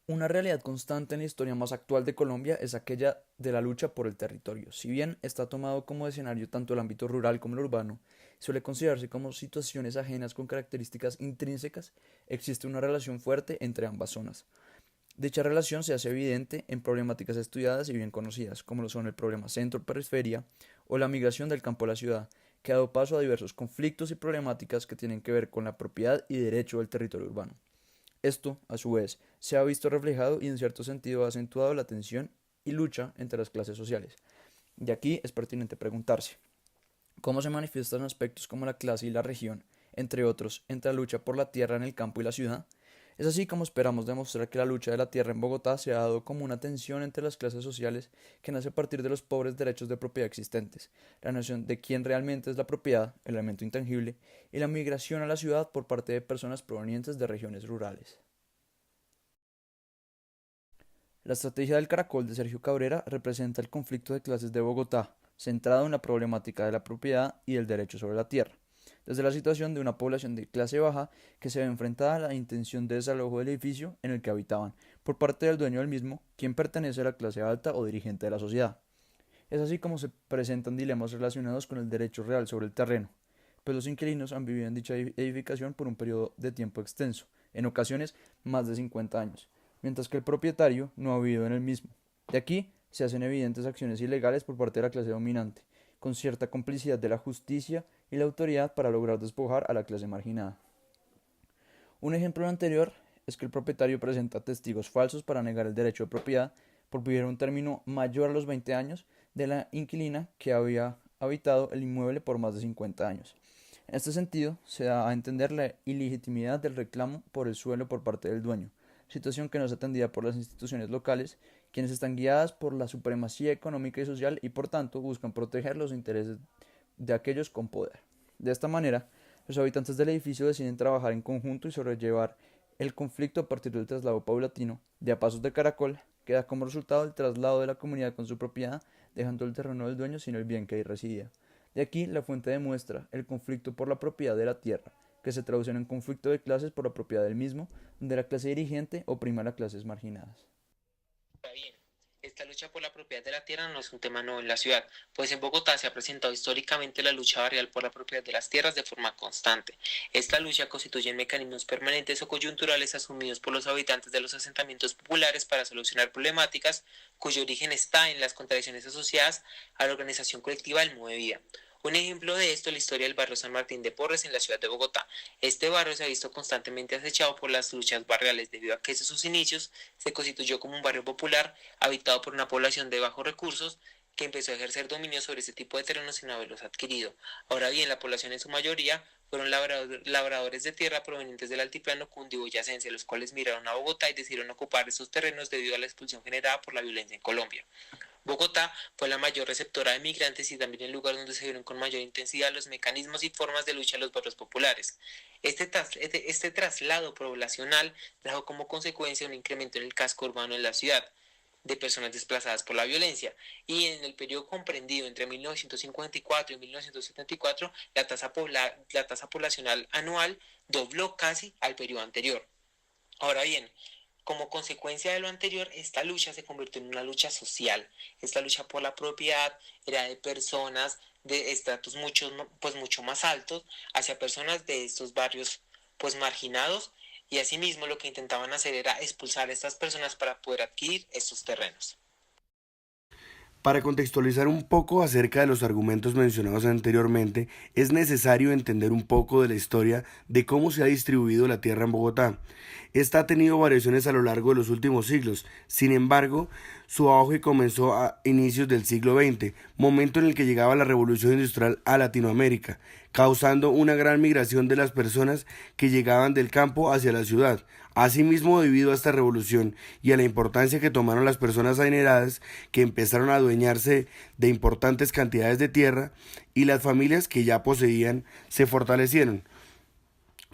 Una realidad constante en la historia más actual de Colombia es aquella de la lucha por el territorio. Si bien está tomado como escenario tanto el ámbito rural como el urbano, suele considerarse como situaciones ajenas con características intrínsecas, existe una relación fuerte entre ambas zonas. Dicha relación se hace evidente en problemáticas estudiadas y bien conocidas, como lo son el problema centro-periferia o la migración del campo a la ciudad, que ha dado paso a diversos conflictos y problemáticas que tienen que ver con la propiedad y derecho del territorio urbano. Esto, a su vez, se ha visto reflejado y en cierto sentido ha acentuado la tensión y lucha entre las clases sociales. De aquí es pertinente preguntarse, ¿cómo se manifiestan aspectos como la clase y la región, entre otros, entre la lucha por la tierra en el campo y la ciudad? Es así como esperamos demostrar que la lucha de la tierra en Bogotá se ha dado como una tensión entre las clases sociales que nace a partir de los pobres derechos de propiedad existentes, la noción de quién realmente es la propiedad, el elemento intangible, y la migración a la ciudad por parte de personas provenientes de regiones rurales. La estrategia del caracol de Sergio Cabrera representa el conflicto de clases de Bogotá, centrado en la problemática de la propiedad y el derecho sobre la tierra, desde la situación de una población de clase baja que se ve enfrentada a la intención de desalojo del edificio en el que habitaban, por parte del dueño del mismo, quien pertenece a la clase alta o dirigente de la sociedad. Es así como se presentan dilemas relacionados con el derecho real sobre el terreno, pues los inquilinos han vivido en dicha edificación por un periodo de tiempo extenso, en ocasiones más de 50 años, mientras que el propietario no ha vivido en el mismo. De aquí se hacen evidentes acciones ilegales por parte de la clase dominante, con cierta complicidad de la justicia y la autoridad para lograr despojar a la clase marginada. Un ejemplo anterior es que el propietario presenta testigos falsos para negar el derecho de propiedad por vivir un término mayor a los 20 años de la inquilina que había habitado el inmueble por más de 50 años. En este sentido, se da a entender la ilegitimidad del reclamo por el suelo por parte del dueño, situación que no es atendida por las instituciones locales, quienes están guiadas por la supremacía económica y social y por tanto buscan proteger los intereses de aquellos con poder. De esta manera, los habitantes del edificio deciden trabajar en conjunto y sobrellevar el conflicto a partir del traslado paulatino de a pasos de caracol, que da como resultado el traslado de la comunidad con su propiedad, dejando el terreno del dueño sin el bien que ahí residía. De aquí la fuente demuestra el conflicto por la propiedad de la tierra, que se traduce en un conflicto de clases por la propiedad del mismo, donde la clase dirigente oprime a las clases marginadas. Está bien. Esta lucha por la propiedad de la tierra no es un tema nuevo en la ciudad, pues en Bogotá se ha presentado históricamente la lucha barrial por la propiedad de las tierras de forma constante. Esta lucha constituye mecanismos permanentes o coyunturales asumidos por los habitantes de los asentamientos populares para solucionar problemáticas cuyo origen está en las contradicciones asociadas a la organización colectiva del modo de vida. Un ejemplo de esto es la historia del barrio San Martín de Porres en la ciudad de Bogotá. Este barrio se ha visto constantemente acechado por las luchas barriales debido a que desde sus inicios se constituyó como un barrio popular habitado por una población de bajos recursos que empezó a ejercer dominio sobre este tipo de terrenos sin haberlos adquirido. Ahora bien, la población en su mayoría fueron labradores de tierra provenientes del altiplano cundiboyacense, los cuales miraron a Bogotá y decidieron ocupar estos terrenos debido a la expulsión generada por la violencia en Colombia. Bogotá fue la mayor receptora de migrantes y también el lugar donde se vieron con mayor intensidad los mecanismos y formas de lucha de los barrios populares. Este traslado poblacional trajo como consecuencia un incremento en el casco urbano de la ciudad de personas desplazadas por la violencia y en el periodo comprendido entre 1954 y 1974 la tasa poblacional anual dobló casi al periodo anterior. Ahora bien, como consecuencia de lo anterior, esta lucha se convirtió en una lucha social. Esta lucha por la propiedad era de personas de estratos mucho más altos hacia personas de estos barrios pues marginados y asimismo lo que intentaban hacer era expulsar a estas personas para poder adquirir estos terrenos. Para contextualizar un poco acerca de los argumentos mencionados anteriormente, es necesario entender un poco de la historia de cómo se ha distribuido la tierra en Bogotá. Esta ha tenido variaciones a lo largo de los últimos siglos, sin embargo, su auge comenzó a inicios del siglo XX, momento en el que llegaba la revolución industrial a Latinoamérica, causando una gran migración de las personas que llegaban del campo hacia la ciudad. Asimismo, debido a esta revolución y a la importancia que tomaron las personas adineradas que empezaron a adueñarse de importantes cantidades de tierra y las familias que ya poseían se fortalecieron.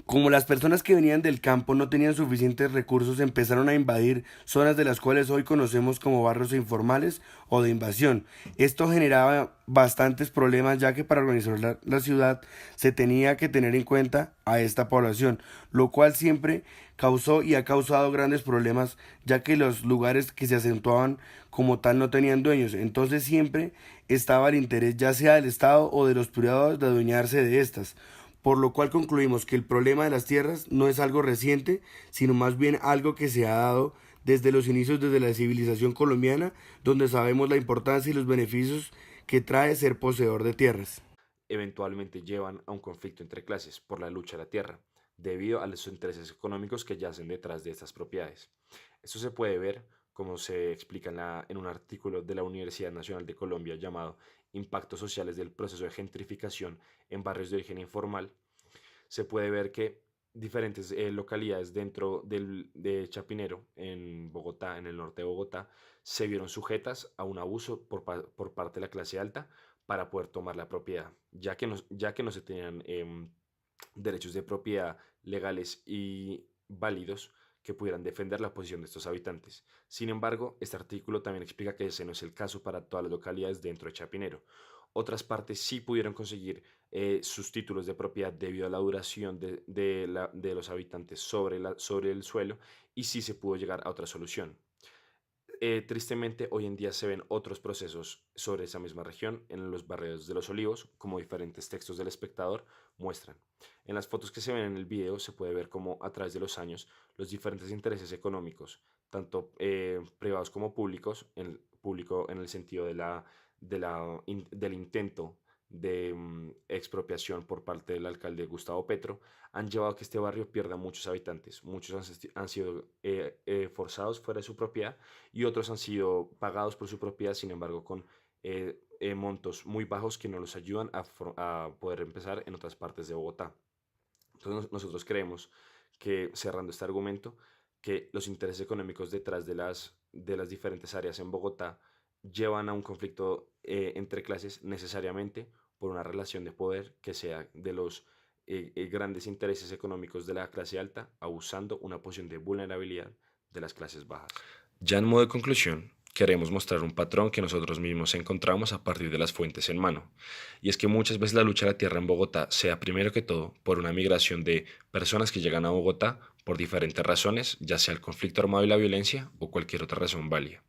Como las personas que venían del campo no tenían suficientes recursos, empezaron a invadir zonas de las cuales hoy conocemos como barrios informales o de invasión. Esto generaba bastantes problemas, ya que para organizar la ciudad se tenía que tener en cuenta a esta población, lo cual siempre causó y ha causado grandes problemas, ya que los lugares que se acentuaban como tal no tenían dueños. Entonces siempre estaba el interés, ya sea del Estado o de los privados, de adueñarse de estas, por lo cual concluimos que el problema de las tierras no es algo reciente, sino más bien algo que se ha dado desde los inicios, desde la civilización colombiana, donde sabemos la importancia y los beneficios que trae ser poseedor de tierras. Eventualmente llevan a un conflicto entre clases por la lucha a la tierra, debido a los intereses económicos que yacen detrás de estas propiedades. Esto se puede ver, como se explica en un artículo de la Universidad Nacional de Colombia llamado Impactos sociales del proceso de gentrificación en barrios de origen informal. Se puede ver que diferentes localidades de Chapinero, en Bogotá, en el norte de Bogotá, se vieron sujetas a un abuso por parte de la clase alta para poder tomar la propiedad, ya que no se tenían derechos de propiedad legales y válidos que pudieran defender la posición de estos habitantes. Sin embargo, este artículo también explica que ese no es el caso para todas las localidades dentro de Chapinero. Otras partes sí pudieron conseguir sus títulos de propiedad debido a la duración de los habitantes sobre el suelo, y sí se pudo llegar a otra solución. Tristemente, hoy en día se ven otros procesos sobre esa misma región en los barrios de los Olivos, como diferentes textos del espectador muestran. En las fotos que se ven en el video se puede ver cómo a través de los años los diferentes intereses económicos, tanto privados como públicos, público en el sentido del intento de expropiación por parte del alcalde Gustavo Petro, han llevado a que este barrio pierda muchos habitantes. Muchos han sido forzados fuera de su propiedad, y otros han sido pagados por su propiedad, sin embargo, con montos muy bajos que no los ayudan a poder empezar en otras partes de Bogotá. Entonces nosotros creemos que, cerrando este argumento, que los intereses económicos detrás de las diferentes áreas en Bogotá llevan a un conflicto entre clases necesariamente por una relación de poder que sea de los grandes intereses económicos de la clase alta, abusando una posición de vulnerabilidad de las clases bajas. Ya en modo de conclusión, queremos mostrar un patrón que nosotros mismos encontramos a partir de las fuentes en mano, y es que muchas veces la lucha a la tierra en Bogotá se da primero que todo por una migración de personas que llegan a Bogotá por diferentes razones, ya sea el conflicto armado y la violencia o cualquier otra razón válida.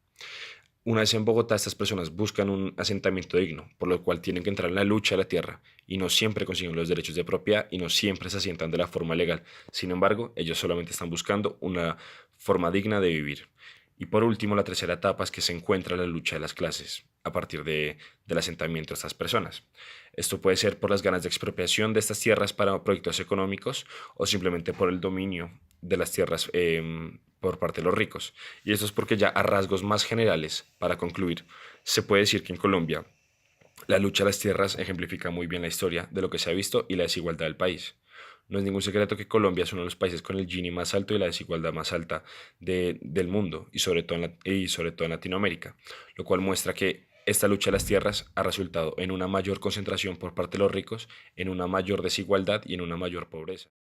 Una vez en Bogotá, estas personas buscan un asentamiento digno, por lo cual tienen que entrar en la lucha de la tierra, y no siempre consiguen los derechos de propiedad y no siempre se asientan de la forma legal. Sin embargo, ellos solamente están buscando una forma digna de vivir. Y por último, la tercera etapa es que se encuentra la lucha de las clases a partir del asentamiento de estas personas. Esto puede ser por las ganas de expropiación de estas tierras para proyectos económicos, o simplemente por el dominio de las tierras por parte de los ricos. Y esto es porque, ya a rasgos más generales, para concluir, se puede decir que en Colombia la lucha a las tierras ejemplifica muy bien la historia de lo que se ha visto y la desigualdad del país. No es ningún secreto que Colombia es uno de los países con el Gini más alto y la desigualdad más alta del mundo, y sobre todo en Latinoamérica, lo cual muestra que esta lucha a las tierras ha resultado en una mayor concentración por parte de los ricos, en una mayor desigualdad y en una mayor pobreza.